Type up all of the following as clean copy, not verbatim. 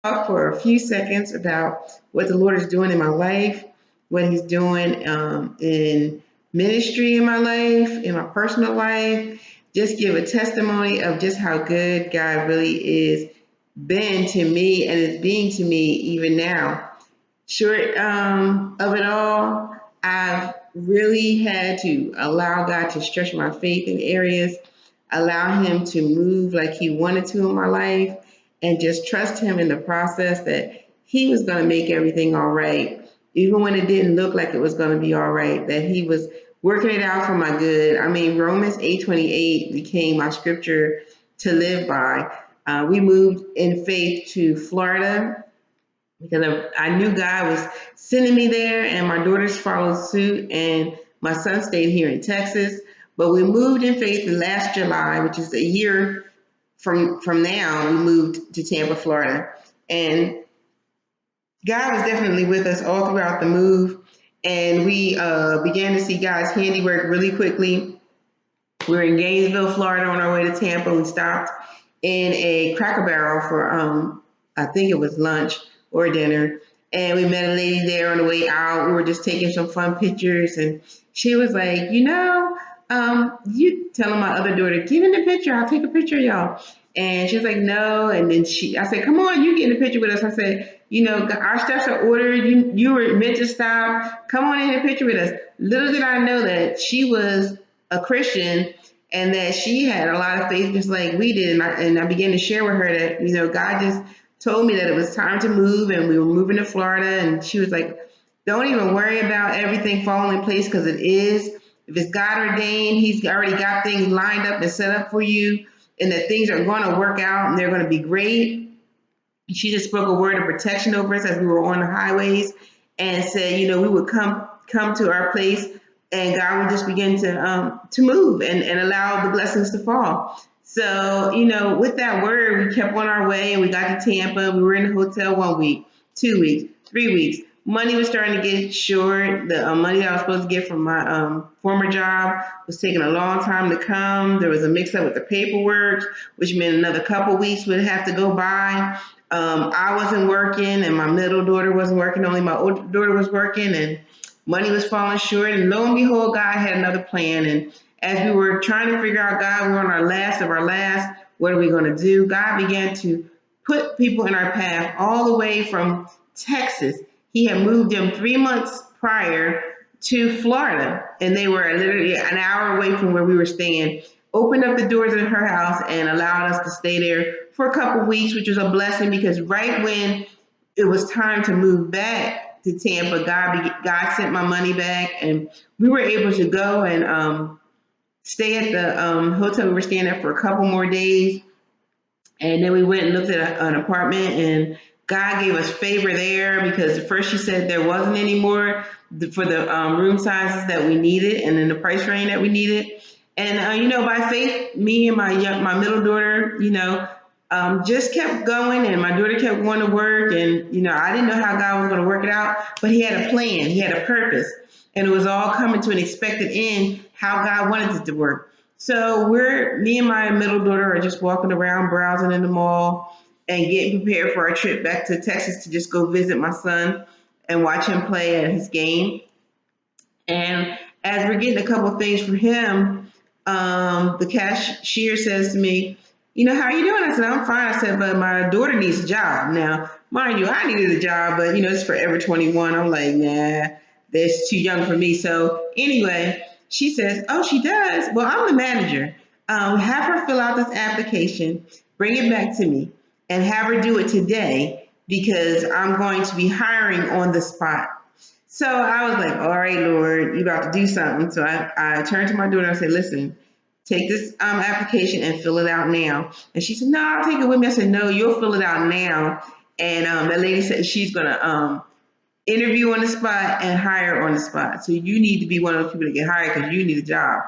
talk for a few seconds about what the Lord is doing in my life, what He's doing in ministry in my life, in my personal life. Just give a testimony of just how good God really is been to me and is being to me even now. Short of it all, I've really had to allow God to stretch my faith in areas, allow Him to move like He wanted to in my life, and just trust Him in the process that He was going to make everything all right, even when it didn't look like it was going to be all right, that He was working it out for my good. I mean, Romans 8:28 became my scripture to live by. We moved in faith to Florida because I knew God was sending me there, and my daughters followed suit, and my son stayed here in Texas. But we moved in faith last July, which is a year from now. We moved to Tampa, Florida, and God was definitely with us all throughout the move, and we began to see God's handiwork really quickly. We were in Gainesville, Florida, on our way to Tampa. We stopped in a Cracker Barrel for I think it was lunch or dinner, and we met a lady there on the way out. We were just taking some fun pictures, and she was like, you telling my other daughter, get in the picture. I'll take a picture of y'all. And she was like, no. And then I said, come on, you get in the picture with us. I said, our steps are ordered. You were meant to stop. Come on in the picture with us. Little did I know that she was a Christian and that she had a lot of faith just like we did. And I began to share with her that, God just told me that it was time to move and we were moving to Florida. And she was like, don't even worry about everything falling in place because it is. If it's God ordained, He's already got things lined up and set up for you, and that things are going to work out and they're going to be great. She just spoke a word of protection over us as we were on the highways and said, we would come to our place and God would just begin to move and allow the blessings to fall. So, with that word, we kept on our way and we got to Tampa. We were in the hotel 1 week, 2 weeks, 3 weeks. Money was starting to get short. The money that I was supposed to get from my former job was taking a long time to come. There was a mix up with the paperwork, which meant another couple weeks would have to go by. I wasn't working and my middle daughter wasn't working. Only my older daughter was working and money was falling short. And lo and behold, God had another plan. And as we were trying to figure out, God, we were on our last of our last, what are we going to do? God began to put people in our path all the way from Texas. He had moved them 3 months prior to Florida, and they were literally an hour away from where we were staying. Opened up the doors of her house and allowed us to stay there for a couple weeks, which was a blessing because right when it was time to move back to Tampa, God sent my money back, and we were able to go and stay at the hotel we were staying at for a couple more days. And then we went and looked at an apartment, and God gave us favor there because at first she said there wasn't any more for the room sizes that we needed and in the price range that we needed. And, by faith, me and my middle daughter, just kept going, and my daughter kept going to work. And, I didn't know how God was going to work it out, but He had a plan. He had a purpose. And it was all coming to an expected end, how God wanted it to work. So me and my middle daughter are just walking around, browsing in the mall and getting prepared for our trip back to Texas to just go visit my son and watch him play at his game. And as we're getting a couple things for him, the cashier says to me, how are you doing? I said, I'm fine. I said, but my daughter needs a job. Now, mind you, I needed a job, but, it's Forever 21. I'm like, nah, that's too young for me. So anyway, she says, oh, she does? Well, I'm the manager. Have her fill out this application, bring it back to me, and have her do it today because I'm going to be hiring on the spot. So I was like, all right, Lord, you about to do something. So I turned to my daughter and I said, listen, take this application and fill it out now. And she said, no, I'll take it with me. I said, no, you'll fill it out now. And that lady said she's going to interview on the spot and hire on the spot. So you need to be one of those people that get hired because you need a job.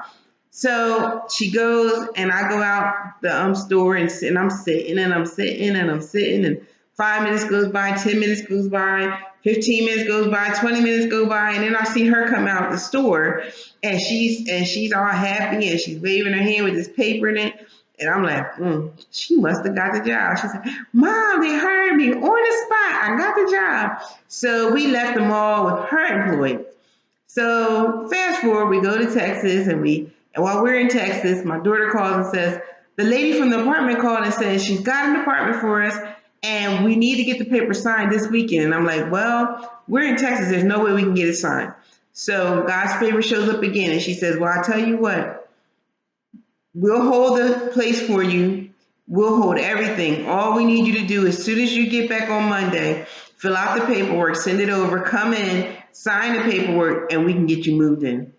So she goes and I go out the store and I'm sitting and I'm sitting and I'm sitting and 5 minutes goes by, 10 minutes goes by, 15 minutes goes by, 20 minutes go by, and then I see her come out the store and she's all happy and she's waving her hand with this paper in it. And I'm like, she must have got the job. She said, Mom, they hired me on the spot. I got the job. So we left the mall with her employee. So fast forward, we go to Texas, and while we're in Texas, my daughter calls and says, the lady from the apartment called and says she's got an apartment for us and we need to get the paper signed this weekend. And I'm like, well, we're in Texas. There's no way we can get it signed. So God's favor shows up again and she says, well, I'll tell you what, we'll hold the place for you. We'll hold everything. All we need you to do as soon as you get back on Monday, fill out the paperwork, send it over, come in, sign the paperwork, and we can get you moved in.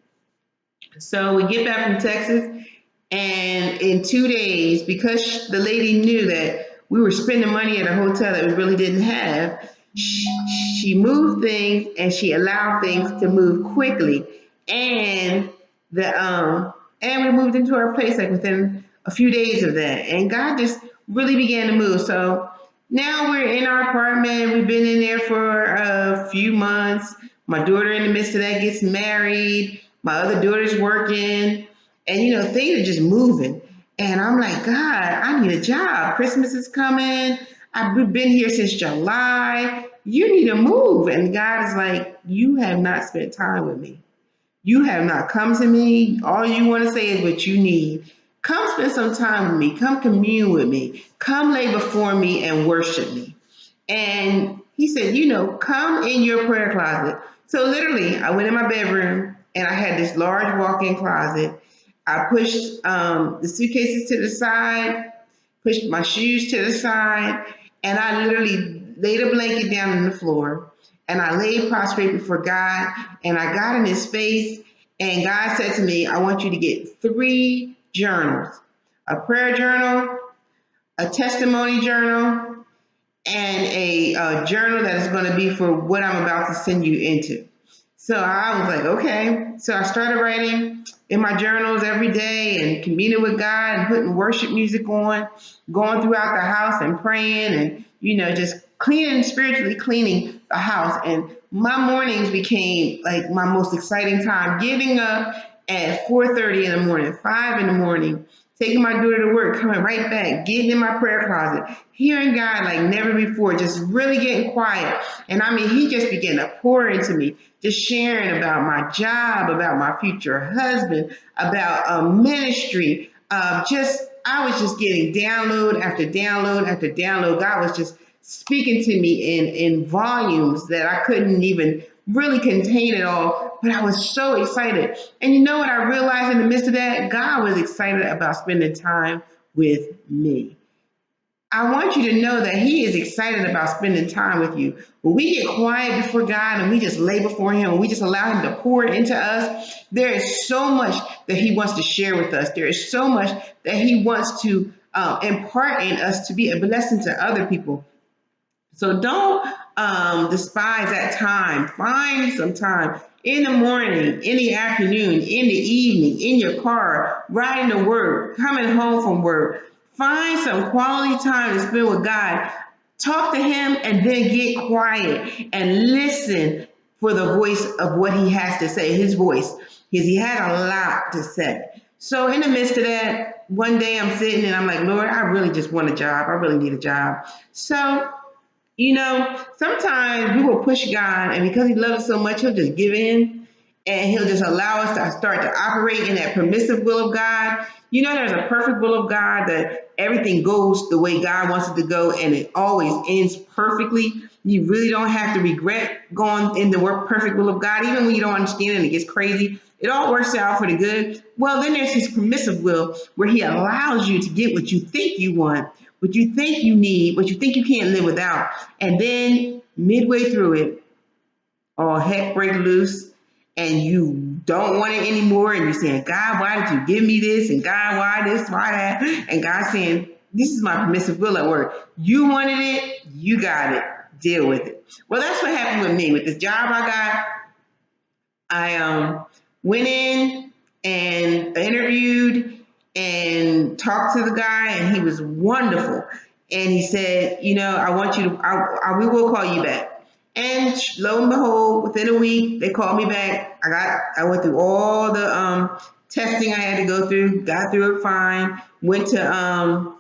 So we get back from Texas, and in 2 days, because the lady knew that we were spending money at a hotel that we really didn't have, she moved things and she allowed things to move quickly. And and we moved into our place like within a few days of that. And God just really began to move. So now we're in our apartment. We've been in there for a few months. My daughter in the midst of that gets married. My other daughter's working. And things are just moving. And I'm like, God, I need a job. Christmas is coming. I've been here since July. You need to move. And God is like, you have not spent time with me. You have not come to me. All you want to say is what you need. Come spend some time with me. Come commune with me. Come lay before me and worship me. And he said, come in your prayer closet. So literally, I went in my bedroom and I had this large walk-in closet. I pushed the suitcases to the side, pushed my shoes to the side, and I literally laid a blanket down on the floor. And I laid prostrate before God, and I got in his face, and God said to me, I want you to get 3 journals, a prayer journal, a testimony journal, and a journal that is going to be for what I'm about to send you into. So I was like, okay. So I started writing in my journals every day and communing with God and putting worship music on, going throughout the house and praying and, just spiritually cleaning the house. And my mornings became like my most exciting time, getting up at 4:30 in the morning, 5 in the morning, taking my daughter to work, coming right back, getting in my prayer closet, hearing God like never before, just really getting quiet. And he just began to pour into me, just sharing about my job, about my future husband, about ministry. I was just getting download after download after download. God was just speaking to me in volumes that I couldn't even really contain it all, but I was so excited. And you know what I realized in the midst of that? God was excited about spending time with me. I want you to know that he is excited about spending time with you. When we get quiet before God and we just lay before him and we just allow him to pour into us, there is so much that he wants to share with us. There is so much that he wants to impart in us to be a blessing to other people. So don't despise that time. Find some time in the morning, in the afternoon, in the evening, in your car, riding to work, coming home from work. Find some quality time to spend with God. Talk to him and then get quiet and listen for the voice of what he has to say, his voice, because he had a lot to say. So in the midst of that, one day I'm sitting and I'm like, Lord, I really just want a job. I really need a job. So sometimes we will push God, and because he loves us so much, he'll just give in and he'll just allow us to start to operate in that permissive will of God. There's a perfect will of God that everything goes the way God wants it to go, and it always ends perfectly. You really don't have to regret going in the perfect will of God, even when you don't understand it and it gets crazy. It all works out for the good. Well, then there's his permissive will where he allows you to get what you think you want, what you think you need, what you think you can't live without. And then midway through it, all heck break loose and you don't want it anymore. And you're saying, God, why did you give me this? And God, why this, why that? And God's saying, this is my permissive will at work. You wanted it, you got it. Deal with it. Well, that's what happened with me. With this job I got, I went in and interviewed and talked to the guy, and he was wonderful. And he said, I want you to, we will call you back. And lo and behold, within a week, they called me back. I went through all the testing I had to go through, got through it fine, went to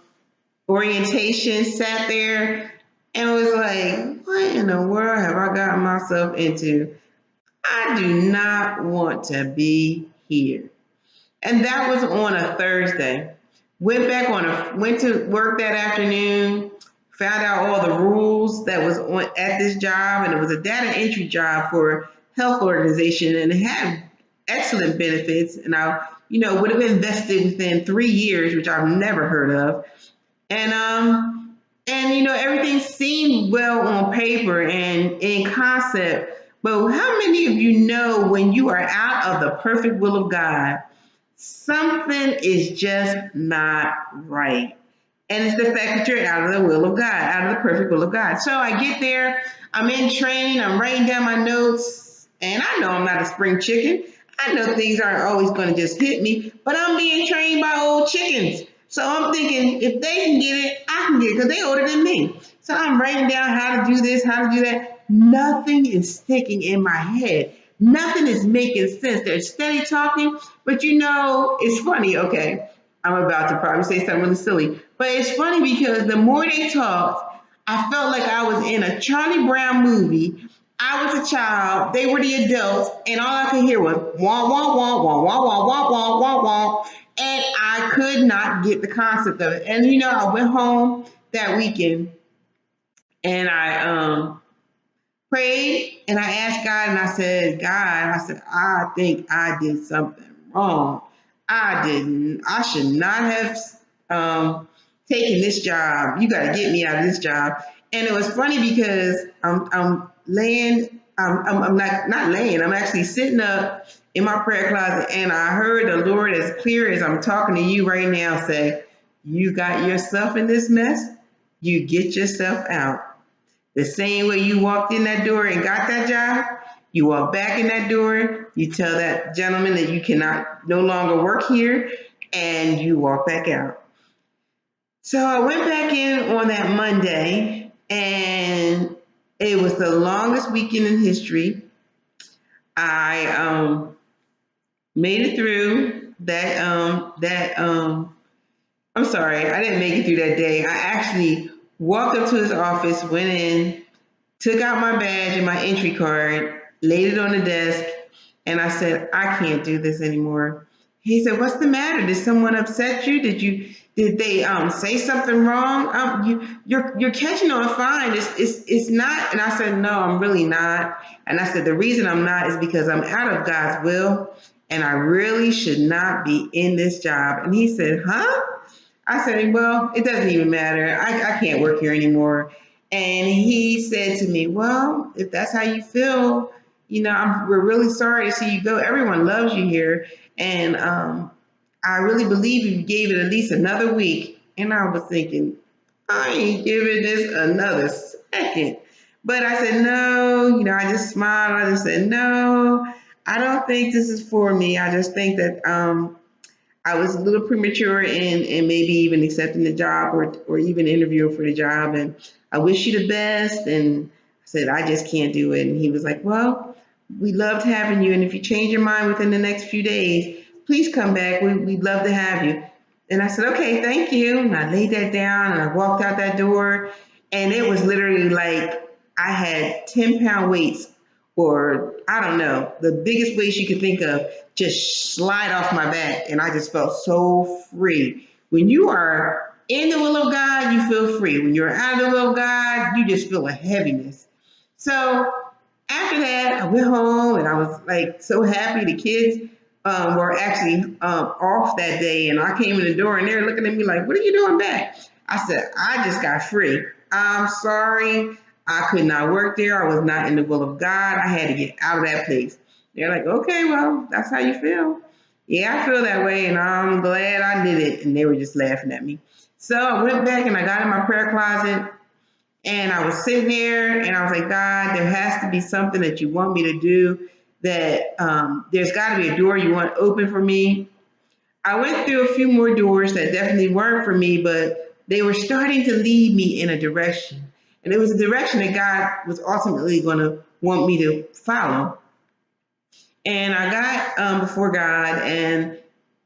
orientation, sat there, and was like, what in the world have I gotten myself into? I do not want to be here. And that was on a Thursday. Went to work that afternoon, found out all the rules that was on at this job, and it was a data entry job for a health organization, and it had excellent benefits, and would have invested within 3 years, which I've never heard of, and everything seemed well on paper and in concept. But how many of you know when you are out of the perfect will of God, something is just not right? And it's the fact that you're out of the will of God, out of the perfect will of God. So I get there, I'm in training, I'm writing down my notes, and I know I'm not a spring chicken. I know things aren't always going to just hit me, but I'm being trained by old chickens. So I'm thinking, if they can get it, I can get it because they older than me. So I'm writing down how to do this, how to do that. Nothing is sticking in my head. Nothing is making sense. They're steady talking, but it's funny. Okay, I'm about to probably say something really silly, but it's funny because the more they talked, I felt like I was in a Charlie Brown movie. I was a child, they were the adults, and all I could hear was wah wah wah wah wah wah wah wah wah wah, and I could not get the concept of it. And I went home that weekend and I prayed and I asked God and I said, God, I think I did something wrong. I should not have taken this job. You got to get me out of this job. And it was funny because I'm laying, I'm not laying, I'm actually sitting up in my prayer closet, and I heard the Lord, as clear as I'm talking to you right now, say, you got yourself in this mess, you get yourself out. The same way you walked in that door and got that job, you walk back in that door, you tell that gentleman that you cannot no longer work here, and you walk back out. So I went back in on that Monday, and it was the longest weekend in history. I made it through that. I'm sorry, I didn't make it through that day. I actually walked up to his office, went in, took out my badge and my entry card, laid it on the desk, and I said, I can't do this anymore. He said, what's the matter? Did someone upset you? Did they say something wrong? You're catching on fine. It's not. And I said, no, I'm really not. And I said, the reason I'm not is because I'm out of God's will, and I really should not be in this job. And he said, huh? I said, well, it doesn't even matter. I can't work here anymore. And he said to me, well, if that's how you feel, we're really sorry to see you go. Everyone loves you here. And I really believe you gave it at least another week. And I was thinking, I ain't giving this another second. But I said, no, I just smiled. I just said, no, I don't think this is for me. I just think that I was a little premature in maybe even accepting the job or even interviewing for the job. And I wish you the best. And I said, I just can't do it. And he was like, well, we loved having you. And if you change your mind within the next few days, please come back. We'd love to have you. And I said, okay, thank you. And I laid that down and I walked out that door. And it was literally like I had 10-pound weights, or I don't know, the biggest weights you could think of, just slide off my back. And I just felt so free. When you are in the will of God, you feel free. When you're out of the will of God, you just feel a heaviness. So after that, I went home and I was like so happy. The kids were actually off that day, and I came in the door and they were looking at me like, what are you doing back? I said, I just got free. I'm sorry. I could not work there. I was not in the will of God. I had to get out of that place. They're like, okay, well, that's how you feel. Yeah, I feel that way, and I'm glad I did it. And they were just laughing at me. So I went back and I got in my prayer closet, and I was sitting there, and I was like, God, there has to be something that you want me to do, that there's got to be a door you want open for me. I went through a few more doors that definitely weren't for me, but they were starting to lead me in a direction. And it was a direction that God was ultimately going to want me to follow. And I got before God and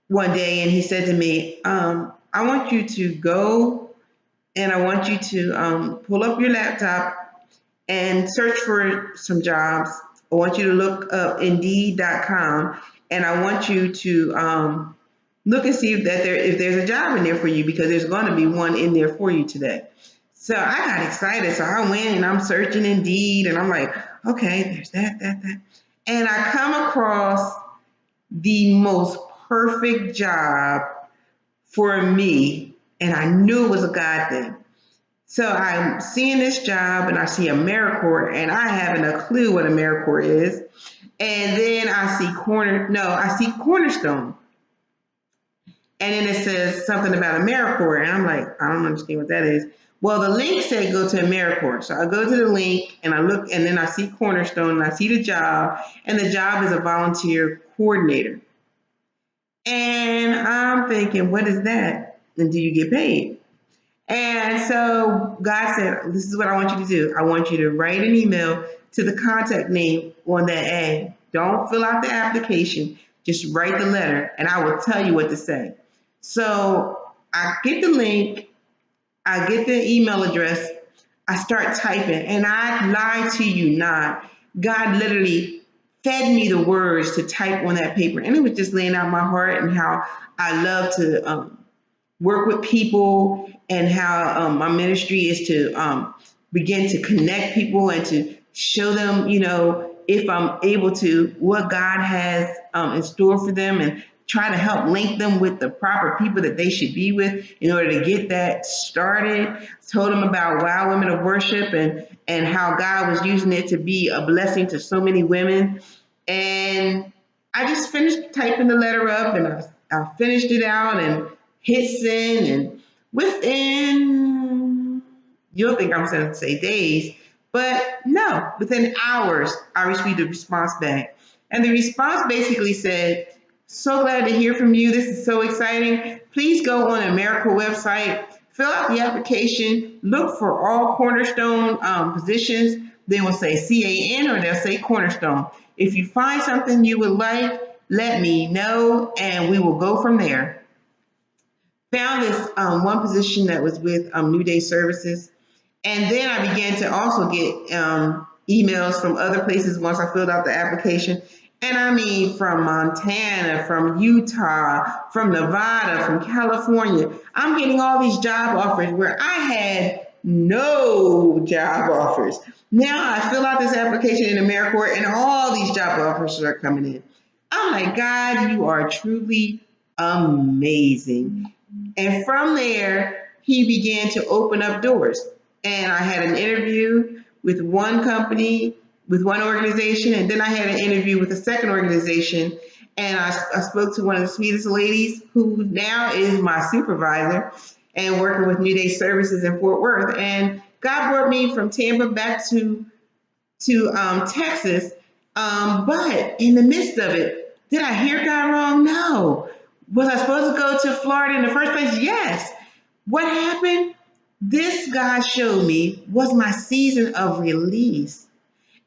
one day, and he said to me, I want you to go and I want you to pull up your laptop and search for some jobs. I want you to look up Indeed.com, and I want you to look and see if there's a job in there for you, because there's going to be one in there for you today. So I got excited. So I went and I'm searching Indeed, and I'm like, okay, there's that. And I come across the most perfect job for me, and I knew it was a God thing. So I'm seeing this job and I see AmeriCorps, and I haven't a clue what AmeriCorps is. And then I see Cornerstone. And then it says something about AmeriCorps, and I'm like, I don't understand what that is. Well, the link said go to AmeriCorps. So I go to the link and I look, and then I see Cornerstone and I see the job, and the job is a volunteer coordinator. And I'm thinking, what is that? And do you get paid? And so God said, this is what I want you to do. I want you to write an email to the contact name on that ad. Don't fill out the application. Just write the letter, and I will tell you what to say. So I get the link. I get the email address. I start typing, and I lie to you not. God literally fed me the words to type on that paper, and it was just laying out my heart and how I love to work with people, and how my ministry is to begin to connect people and to show them, if I'm able to, what God has in store for them, and try to help link them with the proper people that they should be with in order to get that started. Told them about Wow Women of Worship, and how God was using it to be a blessing to so many women. And I just finished typing the letter up, and I finished it out and hit send, and within, you'll think I'm going to say days, but no, within hours, I received a response back. And the response basically said, so glad to hear from you. This is so exciting. Please go on the AmeriCorps website, fill out the application, look for all Cornerstone positions. They will say CAN or they'll say Cornerstone. If you find something you would like, let me know, and we will go from there. Found this one position that was with New Day Services. And then I began to also get emails from other places once I filled out the application. And I mean, from Montana, from Utah, from Nevada, from California. I'm getting all these job offers where I had no job offers. Now I fill out this application in AmeriCorps, and all these job offers are coming in. I'm like, God, you are truly amazing. And from there, he began to open up doors. And I had an interview with one company, with one organization, and then I had an interview with a second organization. And I spoke to one of the sweetest ladies who now is my supervisor and working with New Day Services in Fort Worth. And God brought me from Tampa back to Texas. But in the midst of it, did I hear God wrong? No. Was I supposed to go to Florida in the first place? Yes. What happened? This God showed me was my season of release.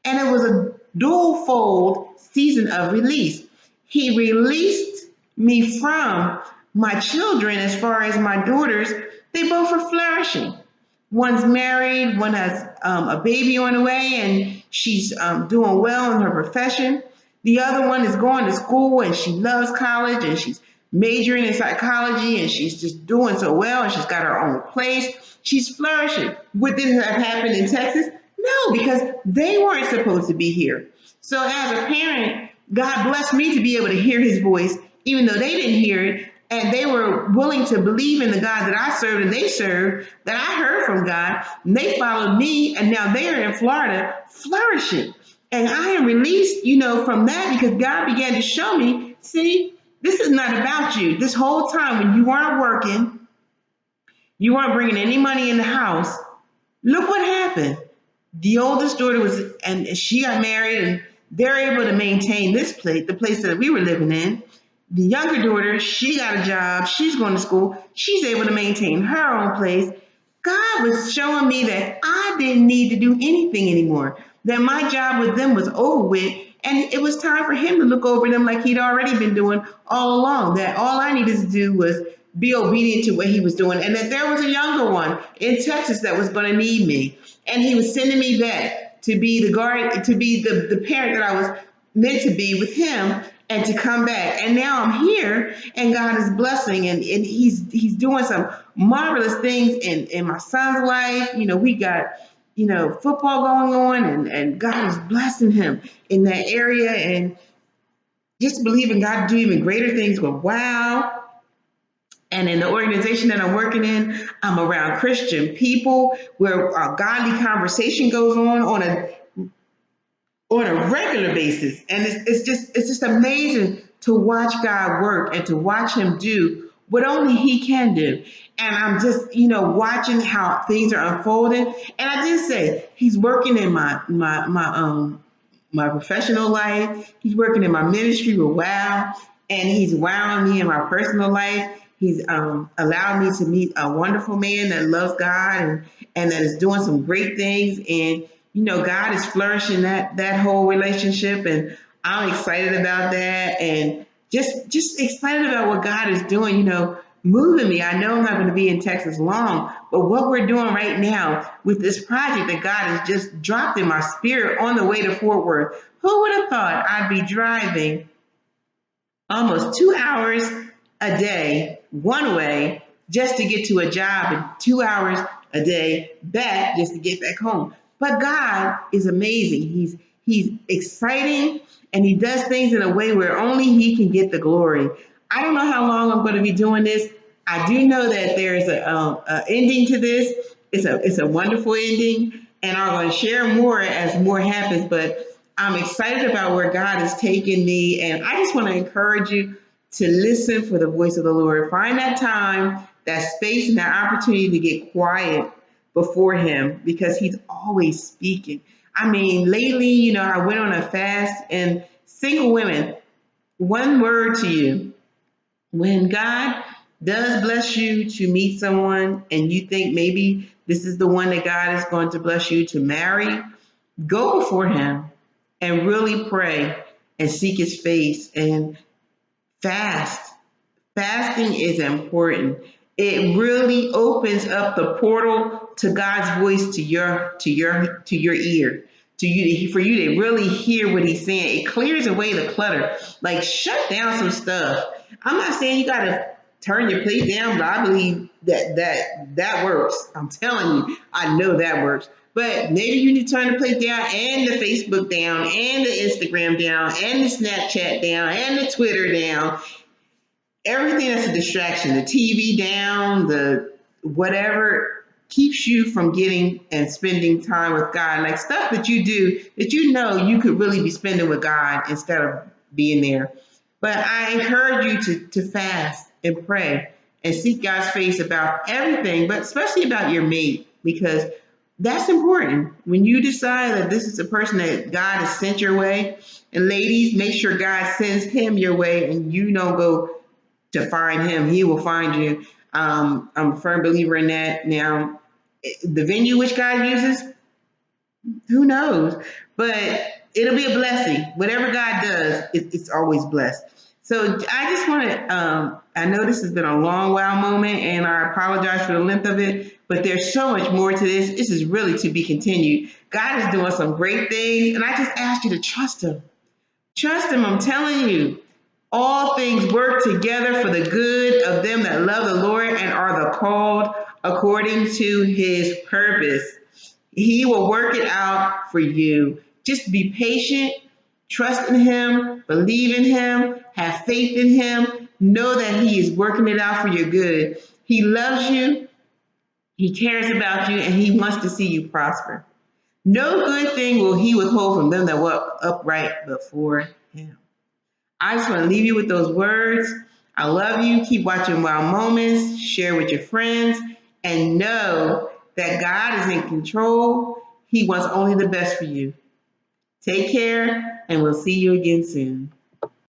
And it was a dual-fold season of release. He released me from my children. As far as my daughters, they both are flourishing. One's married, one has a baby on the way, and she's doing well in her profession. The other one is going to school, and she loves college, and she's majoring in psychology, and she's just doing so well, and she's got her own place. She's flourishing. Would this have happened in Texas? No, because they weren't supposed to be here. So as a parent, God blessed me to be able to hear his voice, even though they didn't hear it, and they were willing to believe in the God that I served and they served, that I heard from God, and they followed me, and now they are in Florida flourishing. And I am released, from that, because God began to show me, see, this is not about you. This whole time when you weren't working, you weren't bringing any money in the house, look what happened. The oldest daughter and she got married, and they're able to maintain this place, the place that we were living in. The younger daughter, she got a job, she's going to school, she's able to maintain her own place. God was showing me that I didn't need to do anything anymore, that my job with them was over with, and it was time for him to look over them like he'd already been doing all along, that all I needed to do was be obedient to what he was doing, and that there was a younger one in Texas that was going to need me, and he was sending me back to be the guard, to be the parent that I was meant to be with him, and to come back. And now I'm here, and God is blessing, and he's doing some marvelous things in my son's life. We got football going on, and God is blessing him in that area, and just believing God to do even greater things with Wow. And in the organization that I'm working in, I'm around Christian people where a godly conversation goes on a regular basis, and it's just amazing to watch God work and to watch Him do what only He can do. And I'm just watching how things are unfolding. And I did say He's working in my professional life. He's working in my ministry with Wow, and He's wowing me in my personal life. He's allowed me to meet a wonderful man that loves God and that is doing some great things. And God is flourishing that whole relationship, and I'm excited about that, and just excited about what God is doing. Moving me. I know I'm not going to be in Texas long, but what we're doing right now with this project that God has just dropped in my spirit on the way to Fort Worth. Who would have thought I'd be driving almost 2 hours a day one way just to get to a job, and 2 hours a day back just to get back home? But God is amazing. He's exciting, and He does things in a way where only He can get the glory. I don't know how long I'm going to be doing this. I do know that there's a ending to this. It's a wonderful ending, and I'm going to share more as more happens. But I'm excited about where God is taking me, and I just want to encourage you to listen for the voice of the Lord. Find that time, that space, and that opportunity to get quiet before Him, because He's always speaking. I mean, lately, I went on a fast, and single women, one word to you. When God does bless you to meet someone and you think maybe this is the one that God is going to bless you to marry, go before Him and really pray and seek His face and fast. Fasting is important. It really opens up the portal to God's voice to your ear, for you to really hear what He's saying. It clears away the clutter. Like, shut down some stuff. I'm not saying you gotta turn your plate down, but I believe that works. I'm telling you, I know that works. But maybe you need to turn the plate down, and the Facebook down, and the Instagram down, and the Snapchat down, and the Twitter down. Everything that's a distraction, the TV down, the whatever keeps you from getting and spending time with God. Like stuff that you do that you could really be spending with God instead of being there. But I encourage you to fast and pray and seek God's face about everything, but especially about your mate, because that's important. When you decide that this is the person that God has sent your way, and ladies, make sure God sends him your way and you don't go to find him. He will find you. I'm a firm believer in that. Now, the venue which God uses, who knows? But it'll be a blessing. Whatever God does, it's always blessed. So I just want to, I know this has been a long while moment, and I apologize for the length of it, but there's so much more to this. This is really to be continued. God is doing some great things, and I just ask you to trust him. Trust him, I'm telling you. All things work together for the good of them that love the Lord and are the called according to his purpose. He will work it out for you. Just be patient, trust in him, believe in him, have faith in him. Know that he is working it out for your good. He loves you, he cares about you, and he wants to see you prosper. No good thing will he withhold from them that walk upright before him. I just want to leave you with those words. I love you. Keep watching Wild Moments. Share with your friends. And know that God is in control. He wants only the best for you. Take care, and we'll see you again soon.